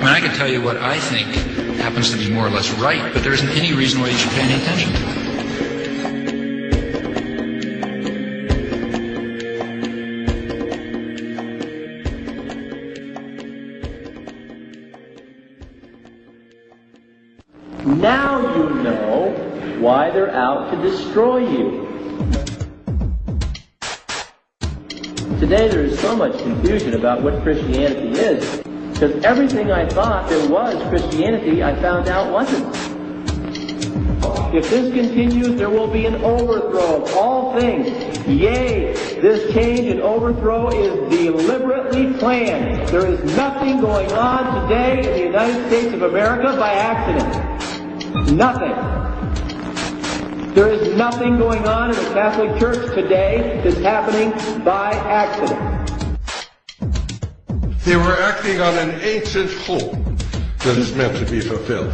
mean, I can tell you what I think happens to be more or less right, but there isn't any reason why you should pay any attention to it. Now you know why they're out to destroy you. Today there is so much confusion about what Christianity is, because everything I thought there was Christianity, I found out wasn't. If this continues, there will be an overthrow of all things. Yea, this change and overthrow is deliberately planned. There is nothing going on today in the United States of America by accident. Nothing. There is nothing going on in the Catholic Church today that's happening by accident. They were acting on an ancient hope that is meant to be fulfilled.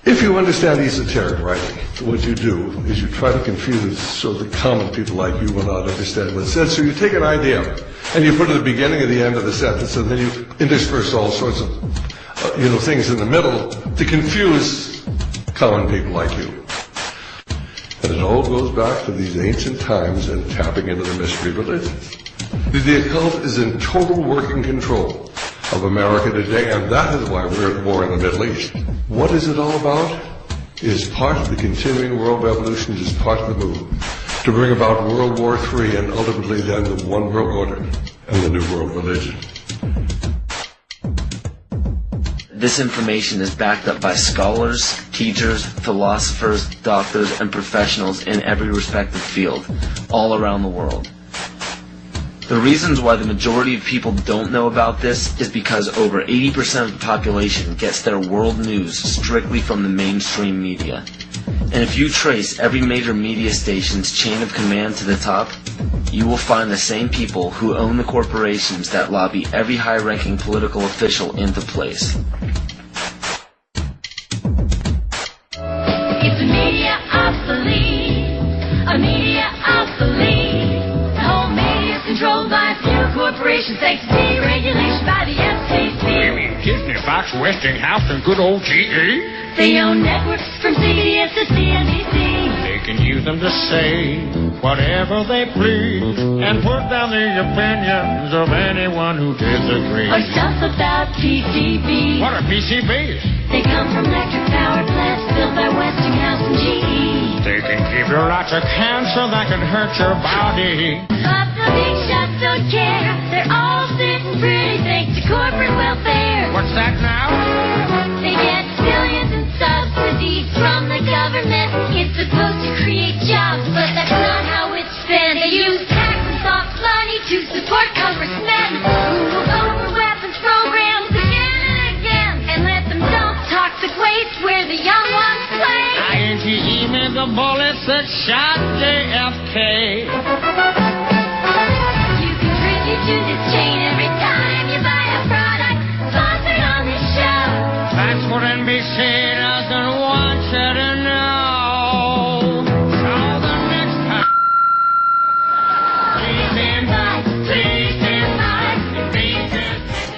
If you understand esoteric writing, what you do is you try to confuse it so the common people like you will not understand what it says. So you take an idea and you put it at the beginning and the end of the sentence, and then you intersperse all sorts of things in the middle to confuse common people like you. And it all goes back to these ancient times and tapping into the mystery religions. The occult is in total working control of America today, and that is why we're at war in the Middle East. What is it all about? It is part of the continuing world revolution, it is part of the movement to bring about World War III and ultimately then the one world order and the new world religion. This information is backed up by scholars, teachers, philosophers, doctors, and professionals in every respective field, all around the world. The reasons why the majority of people don't know about this is because over 80% of the population gets their world news strictly from the mainstream media. And if you trace every major media station's chain of command to the top, you will find the same people who own the corporations that lobby every high-ranking political official into place. It's a media obsolete, a media obsolete. The whole media is controlled by a few corporations thanks to deregulation by the FCC. You mean Disney, Fox, Westinghouse, and good old GE? They own networks from CBS to CNBC. They can use them to say whatever they please and put down the opinions of anyone who disagrees. Or stuff about PCBs. What are PCBs? They come from electric power plants built by Westinghouse and GE. They can give you lots of cancer that can hurt your body. But the big shots don't care. They're all sitting pretty thanks to corporate welfare. What's that now? They get billions in subsidies from the government. It's supposed to create jobs, but that's not how it's spent. They use tax and soft money to support congressmen who will vote for weapons programs again and again and let them dump toxic waste where the young ones play. INTE made the bullets that shot JFK. You contribute to this chain every time you buy a product sponsored on this show. That's what NBC doesn't want you to know. So the next time, please stand by, please stand by, please stand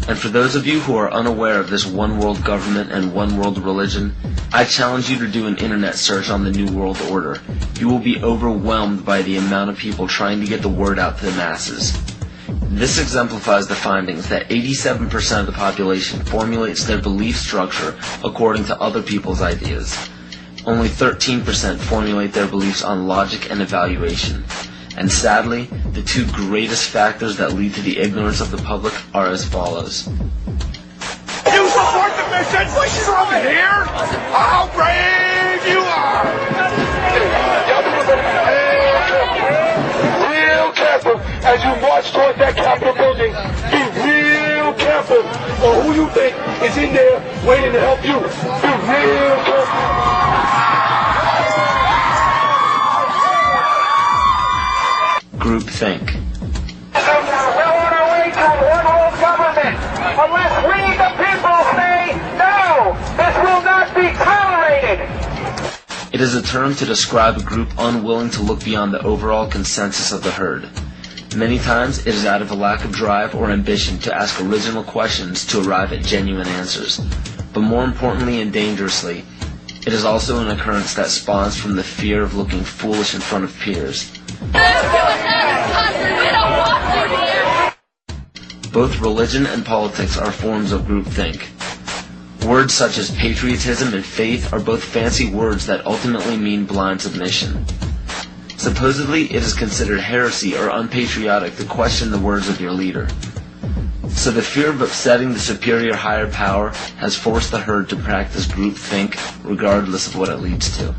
by. And for those of you who are unaware of this one world government and one world religion, I challenge you to do an internet search on the New World Order. You will be overwhelmed by the amount of people trying to get the word out to the masses. This exemplifies the findings that 87% of the population formulates their belief structure according to other people's ideas. Only 13% formulate their beliefs on logic and evaluation. And sadly, the two greatest factors that lead to the ignorance of the public are as follows. You support the mission from here? How brave you are! Real careful as you march towards that Capitol building. Be real careful on who you think is in there waiting to help you. Be real careful. Groupthink. We're on our way to a one-world government. Unless we, the people, say no, this will not be tolerated. It is a term to describe a group unwilling to look beyond the overall consensus of the herd. Many times it is out of a lack of drive or ambition to ask original questions to arrive at genuine answers. But more importantly and dangerously, it is also an occurrence that spawns from the fear of looking foolish in front of peers. Both religion and politics are forms of groupthink. Words such as patriotism and faith are both fancy words that ultimately mean blind submission. Supposedly, it is considered heresy or unpatriotic to question the words of your leader. So the fear of upsetting the superior higher power has forced the herd to practice groupthink regardless of what it leads to.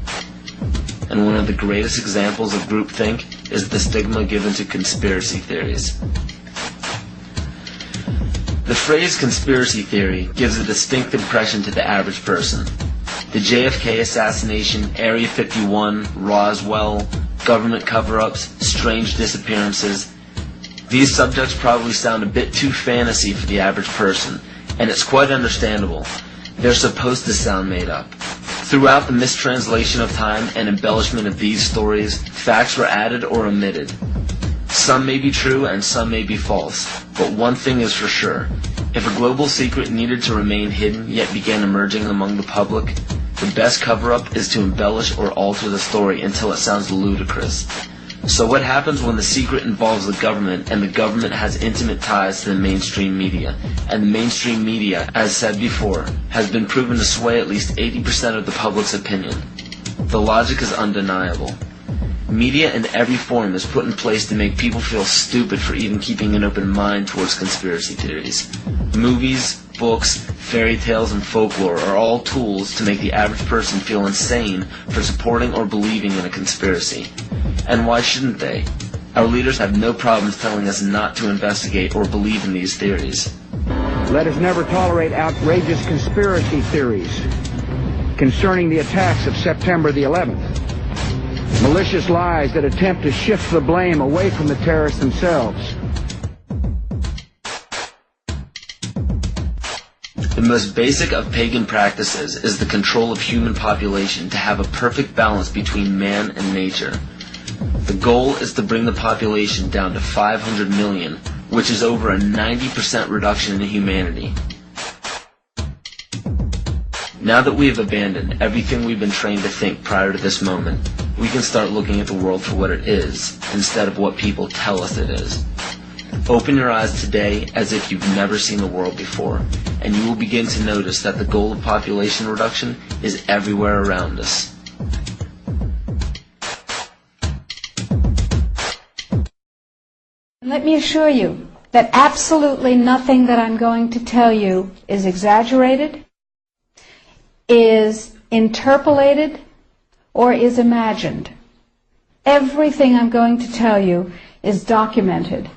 And one of the greatest examples of groupthink is the stigma given to conspiracy theories. The phrase conspiracy theory gives a distinct impression to the average person. The JFK assassination, Area 51, Roswell, government cover-ups, strange disappearances. These subjects probably sound a bit too fantasy for the average person, and it's quite understandable. They're supposed to sound made up. Throughout the mistranslation of time and embellishment of these stories, facts were added or omitted. Some may be true and some may be false, but one thing is for sure. If a global secret needed to remain hidden yet began emerging among the public, the best cover-up is to embellish or alter the story until it sounds ludicrous. So what happens when the secret involves the government and the government has intimate ties to the mainstream media? And the mainstream media, as said before, has been proven to sway at least 80% of the public's opinion. The logic is undeniable. Media in every form is put in place to make people feel stupid for even keeping an open mind towards conspiracy theories. Movies, books, fairy tales, and folklore are all tools to make the average person feel insane for supporting or believing in a conspiracy. And why shouldn't they? Our leaders have no problems telling us not to investigate or believe in these theories. Let us never tolerate outrageous conspiracy theories concerning the attacks of September the 11th. Malicious lies that attempt to shift the blame away from the terrorists themselves. The most basic of pagan practices is the control of human population to have a perfect balance between man and nature. The goal is to bring the population down to 500 million, which is over a 90% reduction in humanity. Now that we have abandoned everything we've been trained to think prior to this moment, we can start looking at the world for what it is, instead of what people tell us it is. Open your eyes today as if you've never seen the world before, and you will begin to notice that the goal of population reduction is everywhere around us. Let me assure you that absolutely nothing that I'm going to tell you is exaggerated, is interpolated, or is imagined. Everything I'm going to tell you is documented.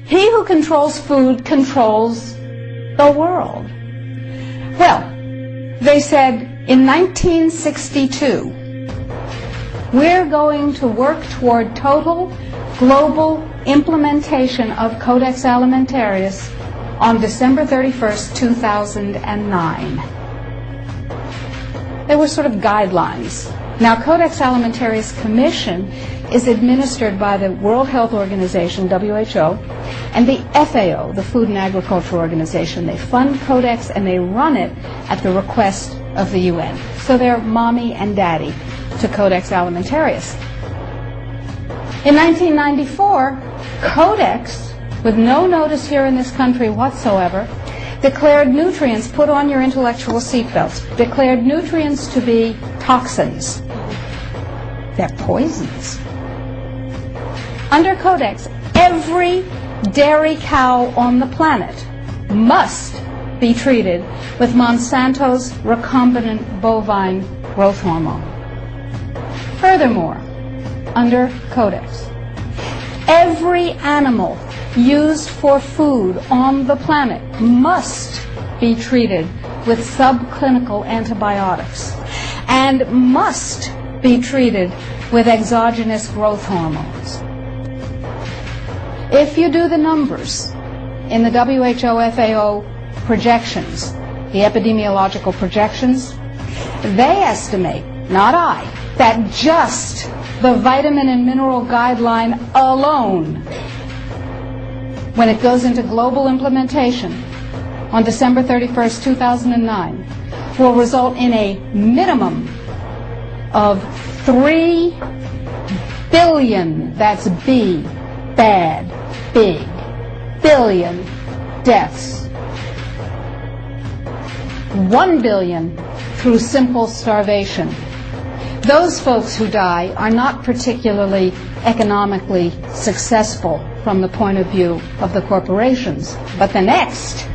He who controls food controls the world. Well, they said in 1962, we're going to work toward total global implementation of Codex Alimentarius on December 31st, 2009. There were sort of guidelines. Now, Codex Alimentarius Commission is administered by the World Health Organization, WHO, and the FAO, the Food and Agriculture Organization. They fund Codex and they run it at the request of the UN. So they're mommy and daddy to Codex Alimentarius. In 1994, Codex, with no notice here in this country whatsoever, declared nutrients, put on your intellectual seatbelts, declared nutrients to be toxins. They're poisons. Under Codex, every dairy cow on the planet must be treated with Monsanto's recombinant bovine growth hormone. Furthermore, under Codex, every animal used for food on the planet must be treated with subclinical antibiotics and must be treated with exogenous growth hormones. If you do the numbers in the WHO FAO projections, the epidemiological projections, they estimate, not I, that just the vitamin and mineral guideline alone, when it goes into global implementation on December 31st, 2009, will result in a minimum of 3 billion, that's B, bad, big, billion deaths. 1 billion through simple starvation. Those folks who die are not particularly economically successful from the point of view of the corporations, but the next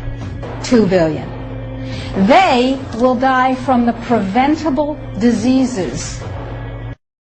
2 billion, they will die from the preventable diseases